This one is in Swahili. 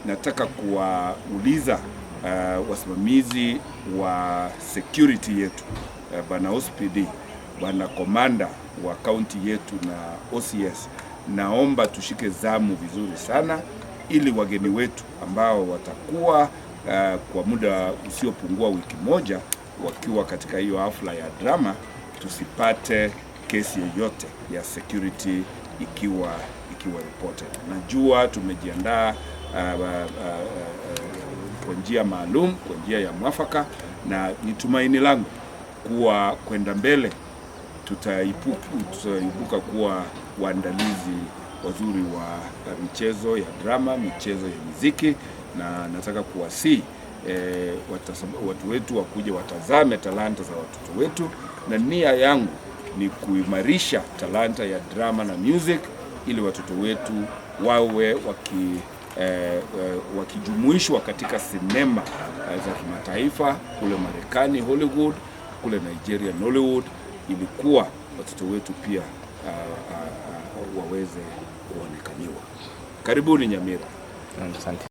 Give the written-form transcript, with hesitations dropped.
nataka kuwauliza wasimamizi wa security yetu, bwana OCPD, bwana komanda wa kaunti yetu na OCS, naomba tushike zamu vizuri sana, ili wageni wetu ambao watakuwa kwa muda usiopungua wiki moja wakiwa katika hiyo hafla ya drama, tusipate kesi yoyote ya security ikiwa reported. Najua tumejiandaa kwa njia maalum, kwa njia ya mwafaka, na ni tumaini langu kuwa kwenda mbele tutaibuka kuwa waandalizi wazuri wa michezo ya drama, michezo ya muziki, na nataka kuwasihi watu wetu wakuje watazame talanta za watoto wetu, na nia yangu ni kuimarisha talanta ya drama na music ili watoto wetu wawe wakijumuishwa katika sinema za kimataifa kule Marekani Hollywood, kule Nigeria Nollywood, ili kuwa watoto wetu pia waweze kuonekaniwa. Karibuni Nyamira. Asante.